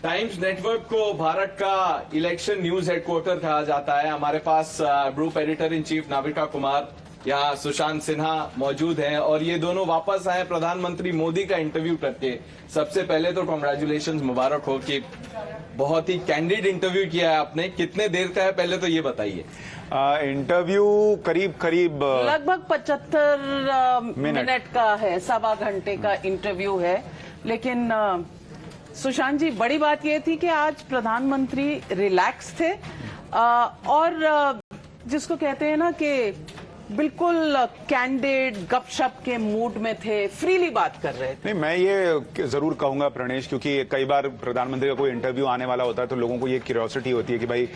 Times network को भारत का election news headquarter कहा जाता है। हमारे पास group editor in chief Navika Kumar, यहाँ सुशांत सिन्हा मौजूद हैं और ये दोनों वापस आए प्रधानमंत्री मोदी का इंटरव्यू करके। सबसे पहले तो कॉन्ग्रेचुलेशंस, मुबारक हो कि बहुत ही कैंडिड इंटरव्यू किया है आपने। कितने देर का है पहले तो ये बताइए। इंटरव्यू करीब लगभग 75 मिनट का है, 1.25 घंटे का इंटरव्यू है। लेकिन सुशांत जी, बड़ी बात यह थी कि आज प्रधानमंत्री रिलैक्स थे और जिसको कहते हैं ना कि बिल्कुल कैंडिड गपशप के मूड में थे, फ्रीली बात कर रहे थे। नहीं, मैं ये जरूर कहूंगा प्रणेश, क्योंकि कई बार प्रधानमंत्री का कोई इंटरव्यू आने वाला होता है तो लोगों को ये क्यूरियोसिटी होती है कि भाई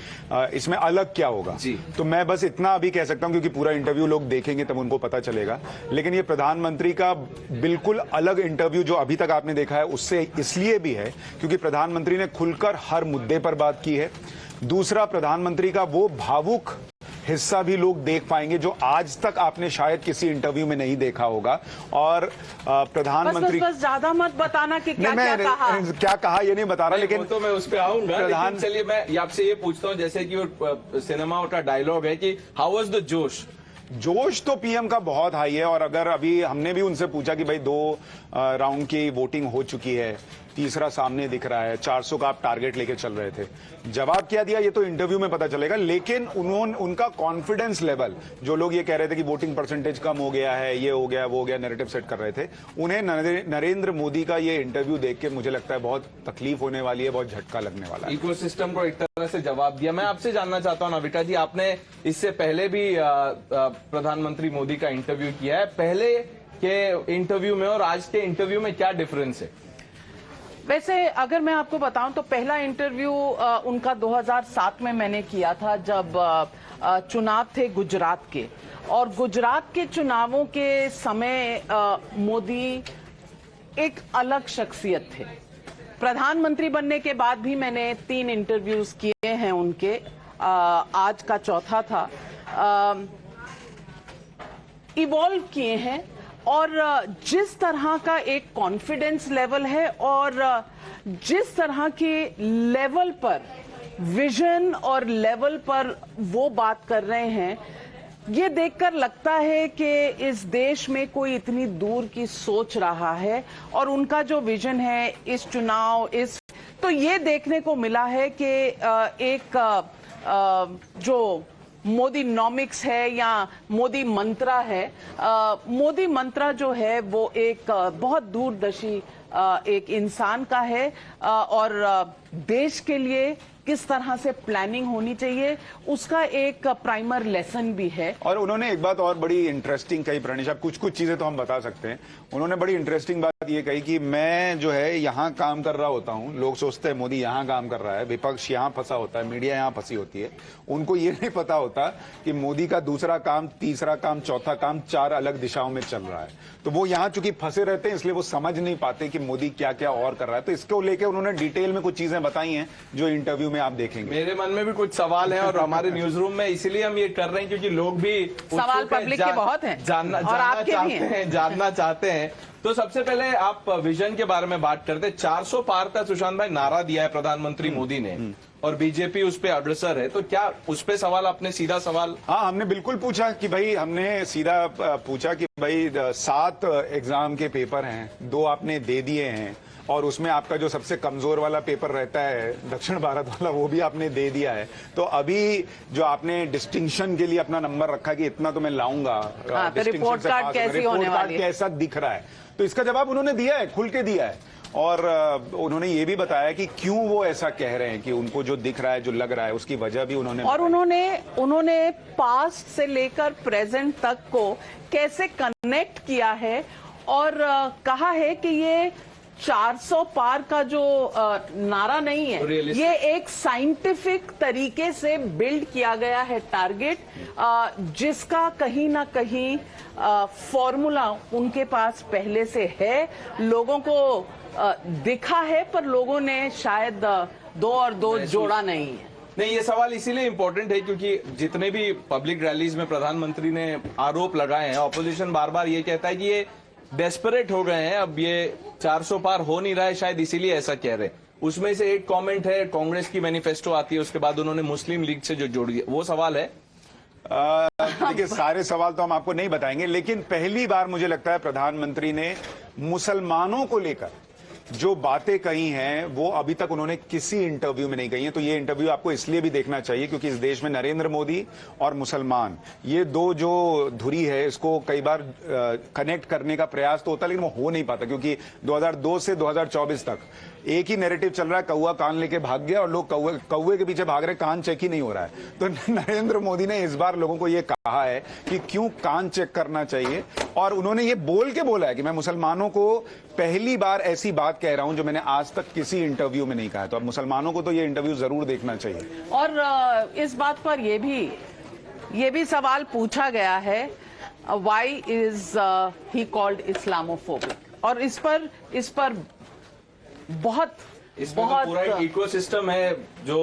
इसमें अलग क्या होगा जी। तो मैं बस इतना अभी कह सकता हूं, क्योंकि पूरा इंटरव्यू लोग देखेंगे तब उनको पता चलेगा। लेकिन ये प्रधानमंत्री का बिल्कुल अलग इंटरव्यू जो अभी तक आपने देखा है उससे इसलिए भी है क्योंकि प्रधानमंत्री ने खुलकर हर मुद्दे पर बात की है। दूसरा, प्रधानमंत्री का वो भावुक हिस्सा भी लोग देख पाएंगे जो आज तक आपने शायद किसी इंटरव्यू में नहीं देखा होगा। और प्रधानमंत्री बस ज्यादा मत बताना कि क्या कहा ये नहीं बता रहा, लेकिन तो मैं उस पर आऊंगा। चलिए मैं आपसे ये पूछता हूँ, जैसे कि वो सिनेमा का डायलॉग है कि हाउ वाज द जोश तो पीएम का बहुत हाई है। और अगर अभी हमने भी उनसे पूछा कि भाई 2 राउंड की वोटिंग हो चुकी है, तीसरा सामने दिख रहा है, 400 का आप टारगेट लेके चल रहे थे, जवाब क्या दिया ये तो इंटरव्यू में पता चलेगा। लेकिन उनका कॉन्फिडेंस लेवल, जो लोग ये कह रहे थे कि वोटिंग परसेंटेज कम हो गया है, ये हो गया वो हो गया, नैरेटिव सेट कर रहे थे, उन्हें नरेंद्र मोदी का ये इंटरव्यू देख के मुझे लगता है बहुत तकलीफ होने वाली है, बहुत झटका लगने वाला है। इकोसिस्टम को एक तरह से जवाब दिया। मैं आपसे जानना चाहता हूं नाविका जी, आपने इससे पहले भी प्रधानमंत्री मोदी का इंटरव्यू किया है, पहले के इंटरव्यू में और आज के इंटरव्यू में क्या डिफरेंस है? वैसे अगर मैं आपको बताऊं तो पहला इंटरव्यू उनका 2007 में मैंने किया था, जब चुनाव थे गुजरात के, और गुजरात के चुनावों के समय मोदी एक अलग शख्सियत थे। प्रधानमंत्री बनने के बाद भी मैंने 3 इंटरव्यूज किए हैं उनके, आज का चौथा था। इवॉल्व किए हैं और जिस तरह का एक कॉन्फिडेंस लेवल है और जिस तरह के लेवल पर विजन और लेवल पर वो बात कर रहे हैं, ये देखकर लगता है कि इस देश में कोई इतनी दूर की सोच रहा है। और उनका जो विजन है इस चुनाव, तो ये देखने को मिला है कि एक जो मोदी नॉमिक्स है या मोदी मंत्रा है, मोदी मंत्रा जो है वो एक बहुत दूरदर्शी एक इंसान का है और देश के लिए किस तरह से प्लानिंग होनी चाहिए उसका एक प्राइमर लेसन भी है। और उन्होंने एक बात और बड़ी इंटरेस्टिंग कही प्रणीश, आप कुछ चीजें तो हम बता सकते हैं। उन्होंने बड़ी इंटरेस्टिंग बात ये कही कि मैं जो है यहाँ काम कर रहा होता हूँ, लोग सोचते हैं मोदी यहाँ काम कर रहा है, विपक्ष यहाँ फंसा होता है, मीडिया यहाँ फंसी होती है। उनको ये नहीं पता होता कि मोदी का दूसरा काम, तीसरा काम, चौथा काम 4 अलग दिशाओं में चल रहा है। तो वो यहाँ चूंकि फंसे रहते हैं इसलिए वो समझ नहीं पाते कि मोदी क्या क्या और कर रहा है। तो इसको लेकर उन्होंने डिटेल में कुछ चीजें बताई हैं जो इंटरव्यू में आप देखेंगे। मेरे मन में भी कुछ सवाल हैं और हमारे न्यूज रूम में इसीलिए हम ये कर रहे हैं क्योंकि लोग भी सवाल पब्लिक के बहुत हैं, जानना चाहते हैं। तो सबसे पहले आप विजन के बारे में बात करते हैं। 400 पार का सुशांत भाई नारा दिया है प्रधानमंत्री मोदी ने और बीजेपी उस पे अग्रसर है, तो क्या उस पे सवाल, आपने सीधा सवाल? हाँ, हमने बिल्कुल पूछा कि भाई, हमने सीधा पूछा कि भाई 7 एग्जाम के पेपर हैं, 2 आपने दे दिए हैं और उसमें आपका जो सबसे कमजोर वाला पेपर रहता है दक्षिण भारत वाला, वो भी आपने दे दिया है। तो अभी जो आपने डिस्टिंक्शन के लिए अपना नंबर रखा कि इतना तो मैं लाऊंगा, रिपोर्ट कार्ड कैसी होने वाली है, कैसा दिख रहा है, तो इसका जवाब उन्होंने दिया है, खुल के दिया है। और उन्होंने ये भी बताया कि क्यों वो ऐसा कह रहे हैं कि उनको जो दिख रहा है, जो लग रहा है, उसकी वजह भी उन्होंने और उन्होंने पास्ट से लेकर प्रेजेंट तक को कैसे कनेक्ट किया है और कहा है कि ये 400 पार का जो नारा नहीं है, ये एक साइंटिफिक तरीके से बिल्ड किया गया है टारगेट, जिसका कहीं ना कहीं फॉर्मूला उनके पास पहले से है, लोगों को दिखा है, पर लोगों ने शायद 2 और 2 जोड़ा नहीं है। नहीं, ये सवाल इसीलिए इम्पोर्टेंट है क्योंकि जितने भी पब्लिक रैलीज में प्रधानमंत्री ने आरोप लगाए हैं, ऑपोजिशन बार बार ये कहता है कि ये डेस्परेट हो गए हैं, अब ये 400 पार हो नहीं रहा है, शायद इसीलिए ऐसा कह रहे हैं। उसमें से एक कमेंट है, कांग्रेस की मैनिफेस्टो आती है, उसके बाद उन्होंने मुस्लिम लीग से जो जोड़ दिया, वो सवाल है। देखिए, सारे सवाल तो हम आपको नहीं बताएंगे, लेकिन पहली बार मुझे लगता है प्रधानमंत्री ने मुसलमानों को लेकर जो बातें कही हैं वो अभी तक उन्होंने किसी इंटरव्यू में नहीं कही हैं। तो ये इंटरव्यू आपको इसलिए भी देखना चाहिए क्योंकि इस देश में नरेंद्र मोदी और मुसलमान, ये दो जो धुरी है, इसको कई बार कनेक्ट करने का प्रयास तो होता है, लेकिन वो हो नहीं पाता क्योंकि 2002 से 2024 तक एक ही नैरेटिव चल रहा है, कौवा कान लेके भाग गया और लोग कौवे के पीछे भाग रहे, कान चेक ही नहीं हो रहा है। तो नरेंद्र मोदी ने इस बार लोगों को ये कहा है कि क्यों कान चेक करना चाहिए, और उन्होंने ये बोल के बोला है कि मैं मुसलमानों को पहली बार ऐसी बात कह रहा हूं जो मैंने आज तक किसी इंटरव्यू में नहीं कहा है। तो अब मुसलमानों को तो ये इंटरव्यू जरूर देखना चाहिए। और इस बात पर ये भी सवाल पूछा गया है, why is he called Islamophobic, और इस पर बहुत इसमें तो पूरा एक इकोसिस्टम है जो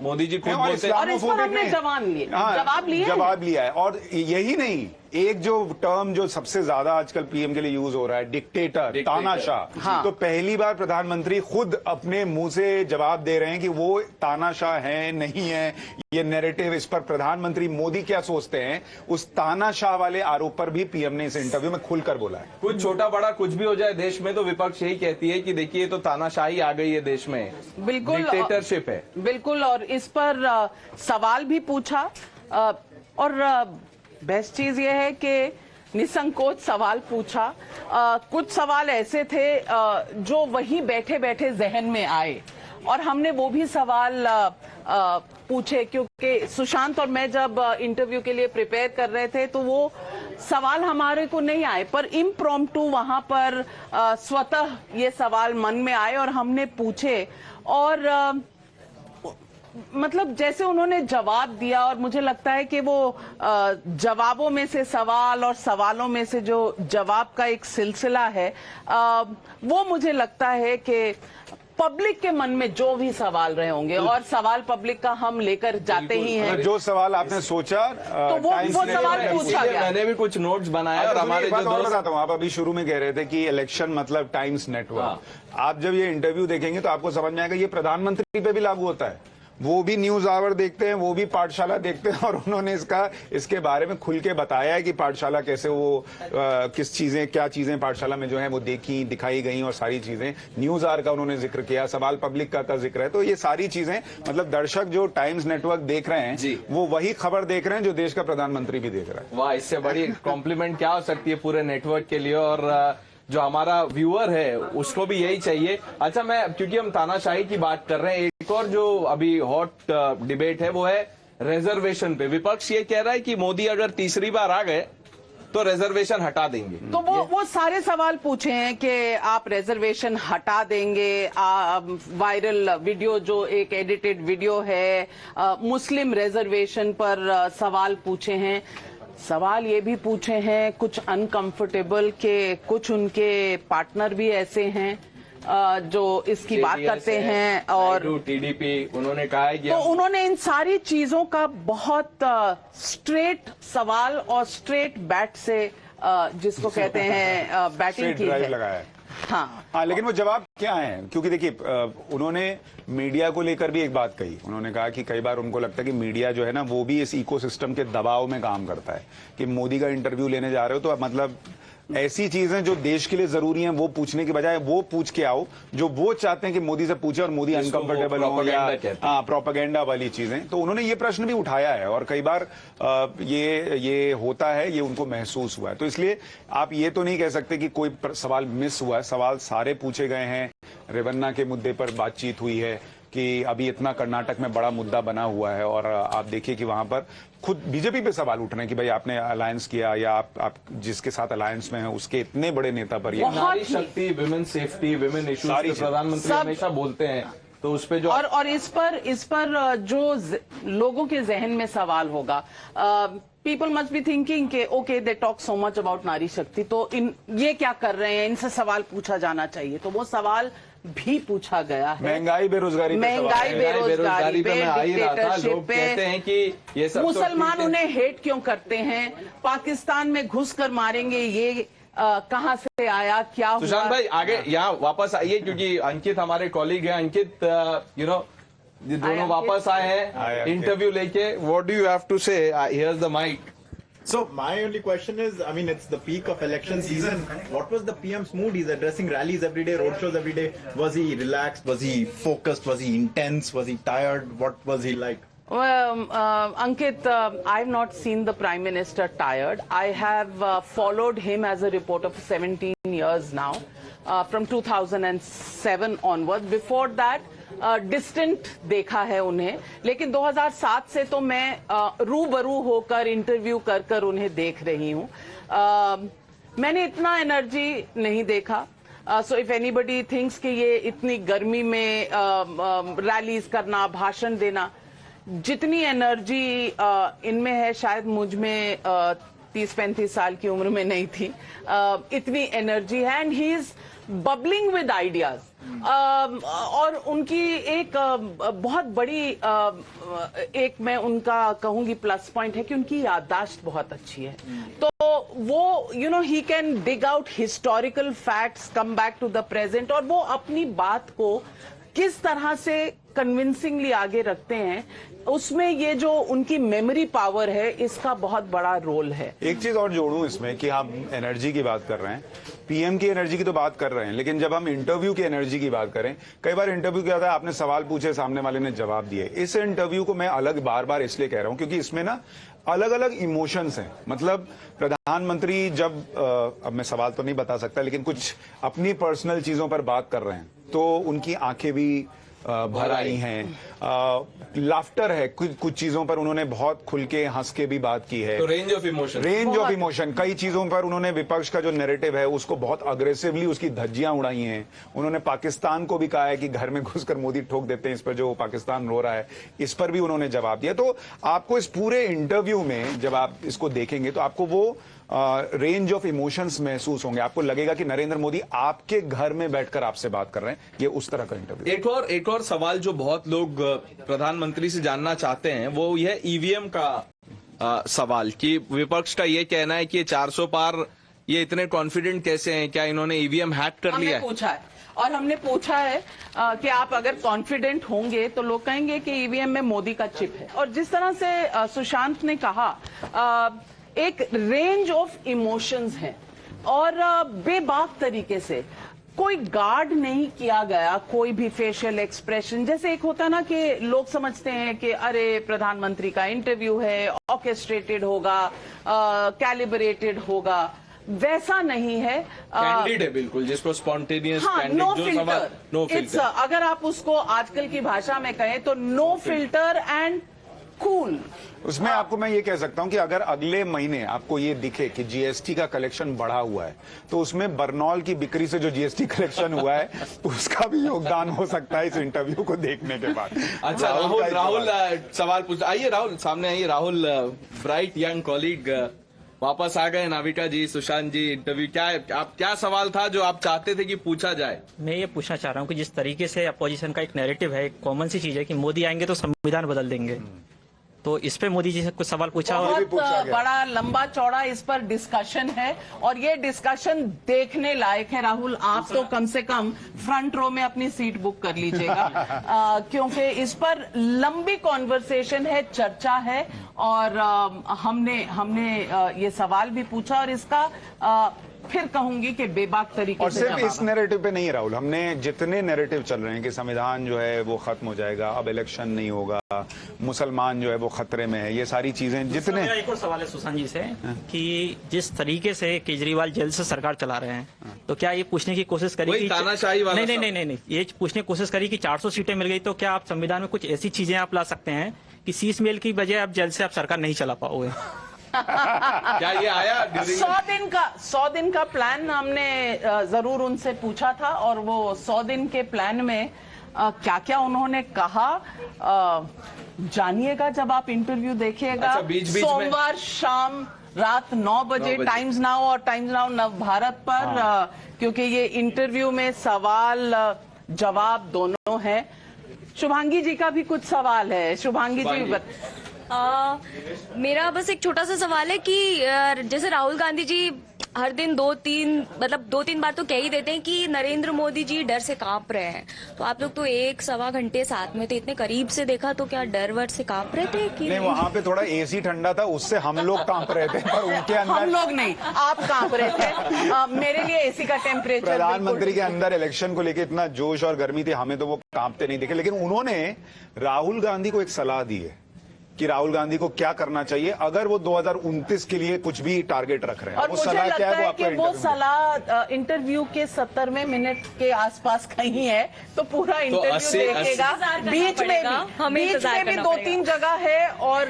मोदी जी खुद बोलते हैं, और इस पर हमने जवाब लिया है। और यही नहीं, एक जो टर्म जो सबसे ज्यादा आजकल पीएम के लिए यूज हो रहा है, डिक्टेटर, तानाशाह। हाँ। तो पहली बार प्रधानमंत्री खुद अपने मुंह से जवाब दे रहे हैं कि वो तानाशाह है नहीं है। ये नैरेटिव, इस पर प्रधानमंत्री मोदी क्या सोचते हैं, उस तानाशाह वाले आरोप पर भी पीएम ने इस इंटरव्यू में खुलकर बोला है। कुछ छोटा बड़ा कुछ भी हो जाए देश में तो विपक्ष यही कहती है कि देखिए तो तानाशाही आ गई है देश में, बिल्कुल डिक्टेटरशिप है। बिल्कुल, और इस पर सवाल भी पूछा, और बेस्ट चीज ये है कि निसंकोच सवाल पूछा। कुछ सवाल ऐसे थे जो वहीं बैठे बैठे जहन में आए, और हमने वो भी सवाल पूछे, क्योंकि सुशांत और मैं जब इंटरव्यू के लिए प्रिपेयर कर रहे थे तो वो सवाल हमारे को नहीं आए, पर इम्प्रॉम्प्टू वहां पर स्वतः ये सवाल मन में आए और हमने पूछे, और मतलब जैसे उन्होंने जवाब दिया, और मुझे लगता है कि वो जवाबों में से सवाल और सवालों में से जो जवाब का एक सिलसिला है, वो मुझे लगता है कि पब्लिक के मन में जो भी सवाल रहे होंगे, और सवाल पब्लिक का हम लेकर जाते ही हैं। जो सवाल आपने सोचा तो वो सवाल पूछा गया। मैंने भी कुछ नोट्स बनाए, और हमारे जो दोस्त, बताता हूँ, आप अभी शुरू में कह रहे थे कि इलेक्शन मतलब टाइम्स नेटवर्क। आप जब ये इंटरव्यू देखेंगे तो आपको समझ में आएगा ये प्रधानमंत्री पे भी लागू होता है। वो भी न्यूज आवर देखते हैं, वो भी पाठशाला देखते हैं, और उन्होंने इसके बारे में खुल के बताया है कि पाठशाला कैसे वो क्या चीजें पाठशाला में जो है वो देखी, दिखाई गई, और सारी चीजें न्यूज आवर का उन्होंने जिक्र किया, सवाल पब्लिक का जिक्र है। तो ये सारी चीजें मतलब दर्शक जो टाइम्स नेटवर्क देख रहे हैं वो वही खबर देख रहे हैं जो देश का प्रधानमंत्री भी देख रहा है। वाह, इससे बड़ी कॉम्प्लीमेंट क्या हो सकती है पूरे नेटवर्क के लिए, और जो हमारा व्यूअर है उसको भी यही चाहिए। अच्छा, मैं क्योंकि हम तानाशाही की बात कर रहे हैं, एक और जो अभी हॉट डिबेट है वो है रिजर्वेशन पे। विपक्ष ये कह रहा है कि मोदी अगर तीसरी बार आ गए तो रिजर्वेशन हटा देंगे। तो वो सारे सवाल पूछे हैं कि आप रिजर्वेशन हटा देंगे। वायरल वीडियो जो एक एडिटेड वीडियो है, मुस्लिम रिजर्वेशन पर सवाल पूछे हैं। सवाल ये भी पूछे हैं कुछ अनकंफर्टेबल के कुछ उनके पार्टनर भी ऐसे हैं जो इसकी बात करते हैं, और टीडीपी उन्होंने कहा है कि तो उन्होंने इन सारी चीजों का बहुत स्ट्रेट सवाल और स्ट्रेट बैट से जिसको कहते हैं बैटिंग की है। लगाया। हाँ, लेकिन वो जवाब क्या है, क्योंकि देखिए उन्होंने मीडिया को लेकर भी एक बात कही। उन्होंने कहा कि कई बार उनको लगता है कि मीडिया जो है ना वो भी इस इकोसिस्टम के दबाव में काम करता है, कि मोदी का इंटरव्यू लेने जा रहे हो तो मतलब ऐसी चीजें जो देश के लिए जरूरी हैं वो पूछने की बजाय वो पूछ के आओ जो वो चाहते हैं कि मोदी से पूछे, और मोदी अनकंफर्टेबल हो, या प्रोपेगेंडा वाली चीजें। तो उन्होंने ये प्रश्न भी उठाया है, और कई बार ये होता है, ये उनको महसूस हुआ है। तो इसलिए आप ये तो नहीं कह सकते कि कोई सवाल मिस हुआ है। सवाल सारे पूछे गए हैं। रेवन्ना के मुद्दे पर बातचीत हुई है कि अभी इतना कर्नाटक में बड़ा मुद्दा बना हुआ है, और आप देखिए कि वहां पर खुद बीजेपी पे सवाल उठ रहे हैं कि भाई आपने अलायंस किया, या आप जिसके साथ अलायंस में हैं उसके इतने बड़े नेता पर ये नारी शक्ति, विमेन सेफ्टी, विमेन इश्यूज प्रधानमंत्री हमेशा बोलते हैं, तो उस पे जो और इस पर जो लोगों के जहन में सवाल होगा, पीपल मस्ट बी थिंकिंग के okay they talk so much about नारी शक्ति, तो ये क्या कर रहे हैं, इनसे सवाल पूछा जाना चाहिए। तो वो सवाल भी पूछा गया है। महंगाई बेरोजगारी पे, डिक्टेटरशिप पे, कहते हैं कि ये सब मुसलमान उन्हें हेट क्यों करते हैं, पाकिस्तान में घुस कर मारेंगे, ये कहां से आया, क्या हुआ। सुशांत भाई आगे यहाँ वापस आइए, क्योंकि अंकित हमारे कॉलीग है। अंकित, दोनों वापस आए हैं इंटरव्यू लेके। What do you have to say? Here's the mike. So my only question is, I mean, it's the peak of election season. What was the PM's mood? He's addressing rallies every day, road shows every day. Was he relaxed? Was he focused? Was he intense? Was he tired? What was he like? Well, Ankit, I've not seen the Prime Minister tired. I have followed him as a reporter for 17 years now, from 2007 onwards. Before that, distant देखा है उन्हें, लेकिन 2007 से तो मैं रूबरू होकर interview कर कर उन्हें देख रही हूं। मैंने इतना एनर्जी नहीं देखा। सो इफ एनीबडी थिंक्स कि ये इतनी गर्मी में रैलीज करना, भाषण देना, जितनी एनर्जी इनमें है शायद मुझ में 30-35 साल की उम्र में नहीं थी। इतनी एनर्जी है and he is bubbling with ideas. और उनकी एक बहुत बड़ी एक मैं उनका कहूंगी प्लस पॉइंट है कि उनकी याददाश्त बहुत अच्छी है। तो वो ही can dig out historical facts, come back to the present, और वो अपनी बात को किस तरह से कन्विंसिंगली आगे रखते हैं, उसमें ये जो उनकी मेमोरी पावर है, इसका बहुत बड़ा रोल है। एक चीज और जोड़ूं इसमें कि हम एनर्जी की बात कर रहे हैं, पीएम की एनर्जी की तो बात कर रहे हैं, लेकिन जब हम इंटरव्यू की एनर्जी की बात करें, कई बार इंटरव्यू क्या होता है, आपने सवाल पूछे, सामने वाले ने जवाब दिए। इस इंटरव्यू को मैं अलग बार बार इसलिए कह रहा हूं क्योंकि इसमें ना अलग अलग इमोशंस हैं। मतलब प्रधानमंत्री जब अब मैं सवाल तो नहीं बता सकता, लेकिन कुछ अपनी पर्सनल चीजों पर बात कर रहे हैं तो उनकी आंखें भी भर आई हैं। लाफ्टर है, कुछ चीजों पर उन्होंने बहुत खुल के हंस के भी बात की है। तो रेंज ऑफ इमोशन, कई चीजों पर उन्होंने विपक्ष का जो नैरेटिव है उसको बहुत अग्रेसिवली उसकी धज्जियां उड़ाई हैं। उन्होंने पाकिस्तान को भी कहा है कि घर में घुसकर मोदी ठोक देते हैं, इस पर जो पाकिस्तान रो रहा है, इस पर भी उन्होंने जवाब दिया। तो आपको इस पूरे इंटरव्यू में जब आप इसको देखेंगे तो आपको वो रेंज ऑफ इमोशंस महसूस होंगे। आपको लगेगा कि नरेंद्र मोदी आपके घर में बैठकर आपसे बात कर रहे हैं। ये उस तरह का इंटरव्यू। एक और सवाल जो बहुत लोग प्रधानमंत्री से जानना चाहते हैं वो यह ईवीएम का सवाल, कि विपक्ष का ये कहना है कि 400 पार ये इतने कॉन्फिडेंट कैसे हैं, क्या इन्होंने ईवीएम हैक कर लिया है? पूछा है और हमने पूछा है कि आप अगर कॉन्फिडेंट होंगे तो लोग कहेंगे कि ईवीएम में मोदी का चिप है। और जिस तरह से सुशांत ने कहा, एक रेंज ऑफ इमोशंस है और बेबाक तरीके से कोई गार्ड नहीं किया गया कोई भी फेशियल एक्सप्रेशन। जैसे एक होता ना कि लोग समझते हैं कि अरे प्रधानमंत्री का इंटरव्यू है, ऑर्केस्ट्रेटेड होगा, कैलिब्रेटेड होगा, वैसा नहीं है। कैंडिड है बिल्कुल, जिसको स्पॉन्टेनियस कैंडिड, नो जो फिल्टर, नो फिल्टर। अगर आप उसको आजकल की भाषा में कहें तो नो फिल्टर एंड कूल। उसमें आपको मैं ये कह सकता हूं कि अगर अगले महीने आपको ये दिखे कि जीएसटी का कलेक्शन बढ़ा हुआ है तो उसमें बरनौल की बिक्री से जो जीएसटी कलेक्शन हुआ है उसका भी योगदान हो सकता है इस इंटरव्यू को देखने के बाद। अच्छा राहुल सवाल पूछ, आइए राहुल सामने आइए। राहुल, ब्राइट यंग कॉलीग, वापस आ गए। नाविका जी, सुशांत जी, इंटरव्यू क्या सवाल था जो आप चाहते थे कि पूछा जाए? मैं ये पूछना चाह रहा हूँ कि जिस तरीके से अपोजिशन का एक नैरेटिव है, एक कॉमन सी चीज है कि मोदी आएंगे तो संविधान बदल देंगे, तो इस पे मोदी जी से कुछ सवाल पूछा और बहुत बड़ा लंबा चौड़ा इस पर डिस्कशन है और ये डिस्कशन देखने लायक है। राहुल, आप तो कम से कम फ्रंट रो में अपनी सीट बुक कर लीजिएगा क्योंकि इस पर लंबी कॉन्वर्सेशन है, चर्चा है और हमने ये सवाल भी पूछा और इसका फिर कहूंगी कि बेबाक तरीके और से सिर्फ इस नैरेटिव पे नहीं राहुल, हमने जितने नैरेटिव चल रहे हैं कि संविधान जो है वो खत्म हो जाएगा, अब इलेक्शन नहीं होगा, मुसलमान जो है वो खतरे में है, ये सारी चीजें जितने। मेरा एक और सवाल है सुशांत जी से कि जिस तरीके से केजरीवाल जेल से सरकार चला रहे हैं, तो क्या ये पूछने की कोशिश करी कि नहीं, ये पूछने की कोशिश करी कि 400 सीटें मिल गई तो क्या आप संविधान में कुछ ऐसी चीजें आप ला सकते हैं कि शीशमेल की बजाय आप जेल से आप सरकार नहीं चला पाओगे? क्या ये आया? 100 दिन का प्लान हमने जरूर उनसे पूछा था और वो 100 दिन के प्लान में क्या क्या उन्होंने कहा जानिएगा जब आप इंटरव्यू देखिएगा। अच्छा, बीच सोमवार शाम रात 9 बजे टाइम्स नाउ और टाइम्स नाउ नव भारत पर क्योंकि ये इंटरव्यू में सवाल जवाब दोनों है। शुभांगी जी का भी कुछ सवाल है। शुभांगी जी मेरा बस एक छोटा सा सवाल है कि जैसे राहुल गांधी जी हर दिन दो तीन बार तो कह ही देते हैं कि नरेंद्र मोदी जी डर से कांप रहे हैं, तो आप लोग तो 1-1.25 घंटे साथ में थे, इतने करीब से देखा, तो क्या डर वर से कांप रहे थे कि नहीं? वहां पे थोड़ा एसी ठंडा था, उससे हम लोग कांप रहे थे, पर उनके हम अंदर लोग नहीं, आप कांप रहे थे। मेरे लिए एसी का टेम्परेचर प्रधानमंत्री के अंदर इलेक्शन को लेकर इतना जोश और गर्मी थी, हमें तो वो कांपते नहीं दिखे। लेकिन उन्होंने राहुल गांधी को एक सलाह दी है कि राहुल गांधी को क्या करना चाहिए अगर वो 2029 के लिए कुछ भी टारगेट रख रहे हैं। और वो मुझे सलाह क्या लगता है है कि वो सलाह इंटरव्यू के 70वें मिनट के आसपास कहीं है, तो पूरा इंटरव्यू देखेगा। बीच में भी 2-3 जगह है, और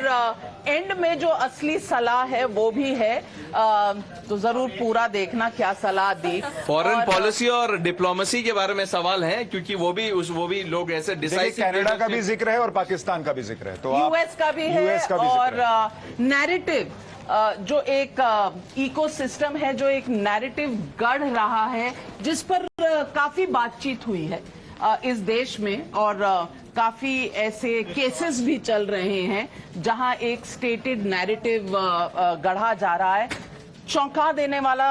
एंड में जो असली सलाह है वो भी है, तो जरूर पूरा देखना क्या सलाह दी। फॉरेन पॉलिसी और डिप्लोमेसी के बारे में सवाल है, क्योंकि वो भी लोग ऐसे डिसाइसिव, कनाडा का भी जिक्र है और पाकिस्तान का भी जिक्र है, तो यूएस का भी है, और नैरेटिव जो एक इकोसिस्टम है, जो एक नैरेटिव गढ़ रहा है, जिस पर काफी बातचीत हुई है इस देश में, और काफी ऐसे केसेस भी चल रहे हैं जहां एक स्टेटेड नैरेटिव गढ़ा जा रहा है। चौंका देने वाला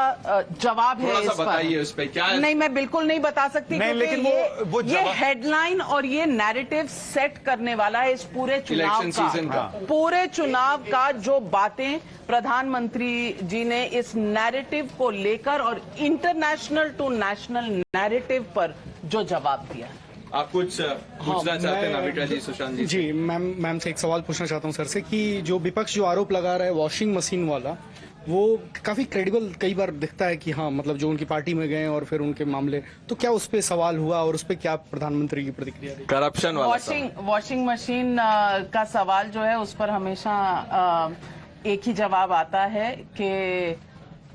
जवाब है इस पर। बताइए उस पे क्या है? नहीं, मैं बिल्कुल नहीं बता सकती, नहीं, क्योंकि लेकिन ये हेडलाइन और ये नैरेटिव सेट करने वाला है इस पूरे चुनाव का। पूरे चुनाव का जो बातें प्रधानमंत्री जी ने इस नैरेटिव को लेकर और इंटरनेशनल टू नेशनल नैरेटिव पर जो जवाब दिया। आप कुछ पूछना चाहते हैं नमिता जी, सुशांत जी? जी, मैम से एक सवाल पूछना चाहता हूं सर से कि जो विपक्ष जो आरोप लगा रहा है वॉशिंग मशीन वाला, वो काफी क्रेडिबल कई बार दिखता है कि हाँ, मतलब जो उनकी पार्टी में गए और फिर उनके मामले, तो क्या उस पे सवाल हुआ और उस पे क्या प्रधानमंत्री की प्रतिक्रिया रही? करप्शन वाला वॉशिंग मशीन का सवाल जो है, उस पर हमेशा एक ही जवाब आता है कि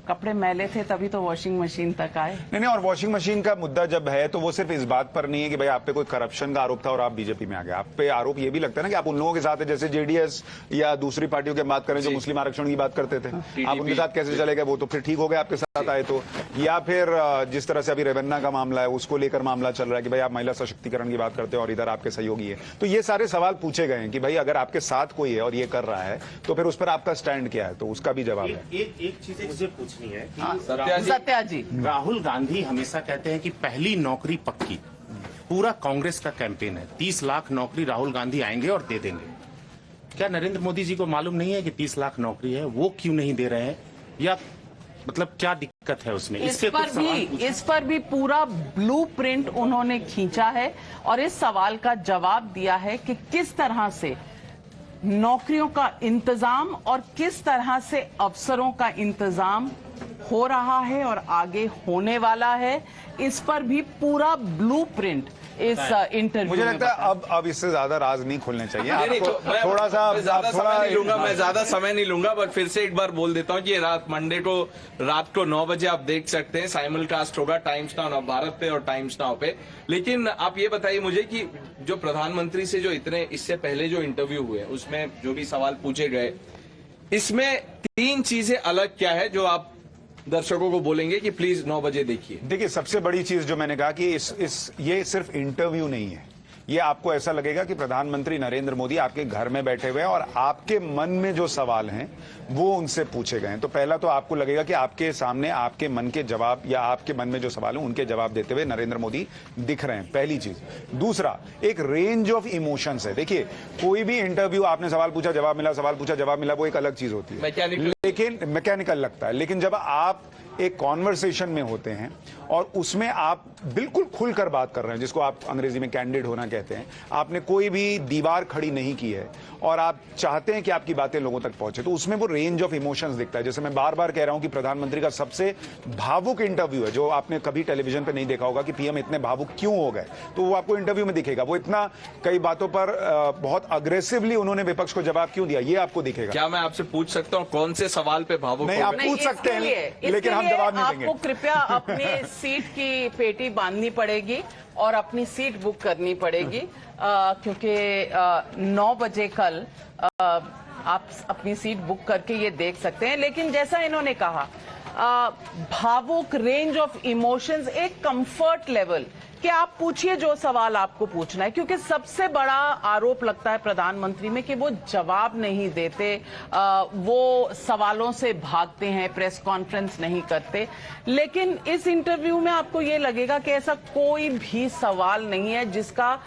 कपड़े मैले थे तभी तो वॉशिंग मशीन तक आए। नहीं, और वॉशिंग मशीन का मुद्दा जब है तो वो सिर्फ इस बात पर नहीं है कि भाई आप पे कोई करप्शन का आरोप था और आप बीजेपी में आ गए। आप पे आरोप ये भी लगता है ना कि आप उन लोगों के साथ है, जैसे जेडीएस या दूसरी पार्टियों की बात करें जो मुस्लिम आरक्षण की बात करते थे, आप उनके साथ कैसे चले गए? वो तो फिर ठीक हो गए आपके साथ आए तो। या फिर जिस तरह से अभी रेवन्ना का मामला है, उसको लेकर मामला चल रहा है कि भाई आप महिला सशक्तिकरण की बात करते हो और इधर आपके सहयोगी है। तो ये सारे सवाल पूछे गए हैं कि भाई अगर आपके साथ कोई है और ये कर रहा है तो फिर उस पर आपका स्टैंड क्या है? तो उसका भी जवाब है। एक चीज मुझे पूछनी है कि सत्या जी, राहुल गांधी हमेशा कहते हैं कि पहली नौकरी पक्की। पूरा कांग्रेस का कैंपेन है, 30 लाख नौकरी राहुल गांधी आएंगे और दे देंगे। क्या नरेंद्र मोदी जी को मालूम नहीं है कि 30 लाख नौकरी है, वो क्यों नहीं दे रहे हैं, या मतलब क्या दिक्कत है उसमें? इस पर भी पूरा ब्लूप्रिंट उन्होंने खींचा है और इस सवाल का जवाब दिया है कि किस तरह से नौकरियों का इंतजाम और किस तरह से अफसरों का इंतजाम हो रहा है और आगे होने वाला है। इस पर भी पूरा ब्लूप्रिंट इस इंटरव्यू मुझे लगता है अब इससे ज्यादा राज नहीं खोलने चाहिए। थोड़ा सा मैं ज्यादा समय नहीं लूंगा, बट फिर से एक बार बोल देता हूँ कि मंडे को रात को 9 बजे आप देख सकते हैं, साइमलकास्ट होगा टाइम्स नाउ भारत पे और टाइम्स नाउ पे। लेकिन आप ये बताइए मुझे कि जो प्रधानमंत्री से जो इतने इससे पहले जो इंटरव्यू हुए उसमें जो भी सवाल पूछे गए, इसमें 3 चीजें अलग क्या है जो आप दर्शकों को बोलेंगे कि प्लीज 9 बजे देखिए? देखिए, सबसे बड़ी चीज जो मैंने कहा कि ये सिर्फ इंटरव्यू नहीं है। ये आपको ऐसा लगेगा कि प्रधानमंत्री नरेंद्र मोदी आपके घर में बैठे हुए हैं और आपके मन में जो सवाल हैं वो उनसे पूछे गए हैं। तो पहला तो आपको लगेगा कि आपके सामने आपके मन के जवाब या आपके मन में जो सवाल है उनके जवाब देते हुए नरेंद्र मोदी दिख रहे हैं, पहली चीज। दूसरा, एक रेंज ऑफ इमोशंस है। देखिए, कोई भी इंटरव्यू, आपने सवाल पूछा जवाब मिला, सवाल पूछा जवाब मिला, वो एक अलग चीज होती है, लेकिन मैकेनिकल लगता है। लेकिन जब आप एक कॉन्वर्सेशन में होते हैं और उसमें आप बिल्कुल खुलकर बात कर रहे हैं, जिसको आप अंग्रेजी में कैंडिड होना कहते हैं, आपने कोई भी दीवार खड़ी नहीं की है और आप चाहते हैं कि आपकी बातें लोगों तक पहुंचे, तो उसमें वो रेंज ऑफ इमोशंस दिखता है। जैसे मैं बार बार कह रहा हूं कि प्रधानमंत्री का सबसे भावुक इंटरव्यू है, जो आपने कभी टेलीविजन पे नहीं देखा होगा कि पीएम इतने भावुक क्यों हो गए, तो वो आपको इंटरव्यू में दिखेगा। वो इतना कई बातों पर बहुत अग्रेसिवली उन्होंने विपक्ष को जवाब क्यों दिया, ये आपको दिखेगा। क्या मैं आपसे पूछ सकता हूँ कौन से सवाल पे भावुक? नहीं, आप पूछ सकते हैं, लेकिन हम जवाब नहीं देंगे। आपको कृपया अपनी सीट की पेटी बांधनी पड़ेगी और अपनी सीट बुक करनी पड़ेगी, क्योंकि 9 बजे कल आप अपनी सीट बुक करके ये देख सकते हैं। लेकिन जैसा इन्होंने कहा, भावुक रेंज ऑफ इमोशंस, एक कंफर्ट लेवल कि आप पूछिए जो सवाल आपको पूछना है, क्योंकि सबसे बड़ा आरोप लगता है प्रधानमंत्री में कि वो जवाब नहीं देते, वो सवालों से भागते हैं, प्रेस कॉन्फ्रेंस नहीं करते। लेकिन इस इंटरव्यू में आपको ये लगेगा कि ऐसा कोई भी सवाल नहीं है जिसका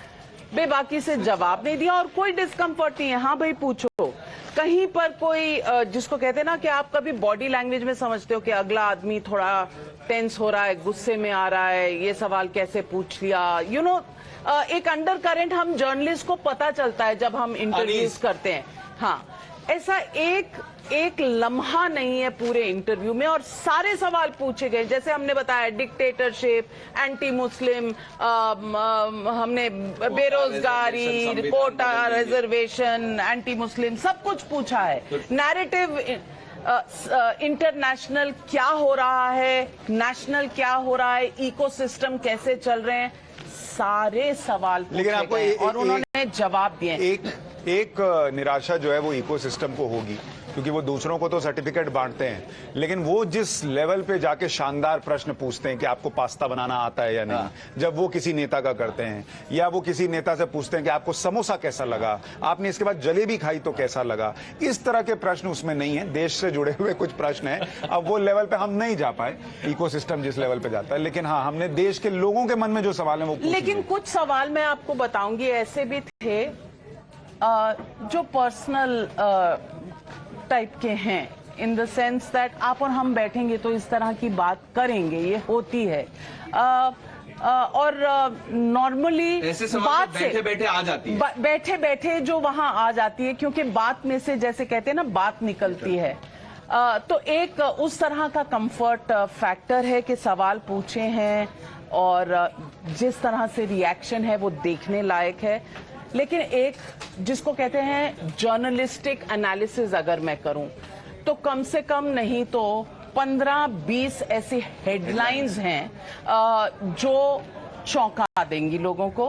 बेबाकी से जवाब नहीं दिया और कोई डिस्कम्फर्ट नहीं है। हाँ भाई पूछो, कहीं पर कोई जिसको कहते हैं ना कि आप कभी बॉडी लैंग्वेज में समझते हो कि अगला आदमी थोड़ा टेंस हो रहा है, गुस्से में आ रहा है, ये सवाल कैसे पूछ लिया, यू नो, एक अंडर करेंट हम जर्नलिस्ट को पता चलता है जब हम इंटरव्यूज करते हैं। हाँ, ऐसा एक लम्हा नहीं है पूरे इंटरव्यू में और सारे सवाल पूछे गए। जैसे हमने बताया डिक्टेटरशिप, एंटी मुस्लिम, हमने बेरोजगारी, कोटा रिजर्वेशन, एंटी मुस्लिम, सब कुछ पूछा है। नैरेटिव इंटरनेशनल क्या हो रहा है, नेशनल क्या हो रहा है, इकोसिस्टम कैसे चल रहे हैं, सारे सवाल पूछे गए और उन्होंने जवाब दिए। एक निराशा जो है वो इकोसिस्टम को होगी, क्योंकि वो दूसरों को तो सर्टिफिकेट बांटते हैं, लेकिन वो जिस लेवल पे जाके शानदार प्रश्न पूछते हैं कि आपको पास्ता बनाना आता है या नहीं, जब वो किसी नेता का करते हैं, या वो किसी नेता से पूछते हैं कि आपको समोसा कैसा लगा, आपने इसके बाद जलेबी खाई तो कैसा लगा, इस तरह के प्रश्न उसमें नहीं है। देश से जुड़े हुए कुछ प्रश्न हैं, अब वो लेवल पे हम नहीं जा पाए, इकोसिस्टम जिस लेवल पे जाता है, लेकिन हाँ, हमने देश के लोगों के मन में जो सवाल है वो पूछ लेकिन कुछ सवाल मैं आपको बताऊंगी ऐसे भी थे जो पर्सनल टाइप के हैं, इन द सेंस दैट आप और हम बैठेंगे तो इस तरह की बात करेंगे, ये होती है। और नॉर्मली बात से बैठे बैठे आ जाती है, बैठे बैठे जो वहां आ जाती है, क्योंकि बात में से जैसे कहते हैं ना बात निकलती है। तो एक उस तरह का कंफर्ट फैक्टर है कि सवाल पूछे हैं और जिस तरह से रिएक्शन है वो देखने लायक है। लेकिन एक जिसको कहते हैं जर्नलिस्टिक एनालिसिस अगर मैं करूं तो कम से कम नहीं तो 15-20 ऐसी हेडलाइंस हैं जो चौंका देंगी लोगों को।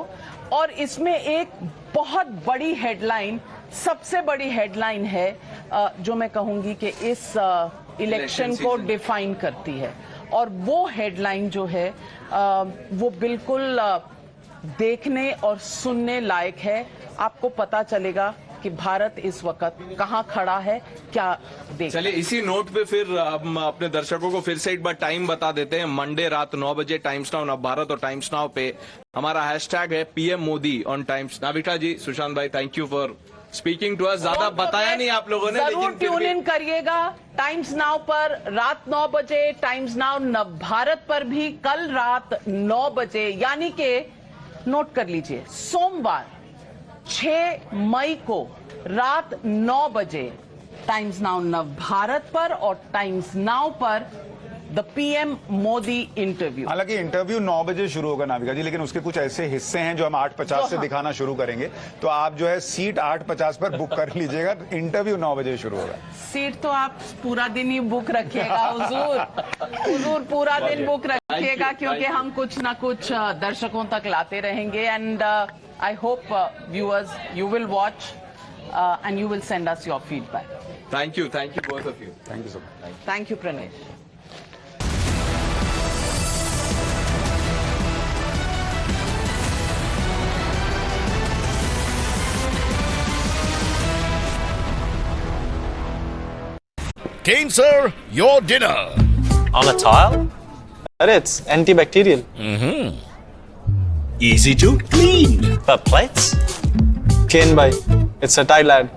और इसमें एक बहुत बड़ी हेडलाइन, सबसे बड़ी हेडलाइन है जो मैं कहूंगी कि इस इलेक्शन को डिफाइन करती है, और वो हेडलाइन जो है वो बिल्कुल देखने और सुनने लायक है। आपको पता चलेगा कि भारत इस वक्त कहां खड़ा है, क्या देख। चलिए इसी नोट पे फिर हम अपने दर्शकों को फिर से एक बार टाइम बता देते हैं। मंडे रात 9 बजे टाइम्स नाउ नव भारत और टाइम्स नाउ पे हमारा हैशटैग है PM Modi on Times. Navika ji, Sushant भाई, thank you for speaking to us. ज्यादा बताया नहीं आप लोगों ने, जरूर ट्यून इन करिएगा टाइम्स नाउ पर रात 9 बजे, टाइम्स नाउ नव भारत पर भी कल रात 9 बजे, यानी कि नोट कर लीजिए, सोमवार 6 मई को रात 9 बजे टाइम्स नाउ नव भारत पर और टाइम्स नाउ पर द PM मोदी इंटरव्यू। हालांकि इंटरव्यू 9 बजे शुरू होगा नाविका जी, लेकिन उसके कुछ ऐसे हिस्से हैं जो हम 8:50 से दिखाना शुरू करेंगे, तो आप जो है सीट 8:50 पर बुक कर लीजिएगा। इंटरव्यू 9 बजे शुरू होगा। सीट तो आप पूरा दिन ही बुक रखिएगा हुजूर पूरा दिन बुक रखिएगा, क्योंकि हम कुछ ना कुछ दर्शकों तक लाते रहेंगे। And I hope viewers you will watch and you will send us your feedback. Thank you both of you. Thank you so much. Thank you Pranesh. Kane, sir, your dinner. On a tile? It's antibacterial. Easy to clean. But plates? Clean by. It's a tile ad.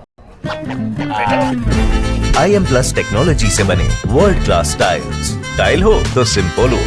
IM Plus technology से बने world class tiles. Tile हो तो simple हो।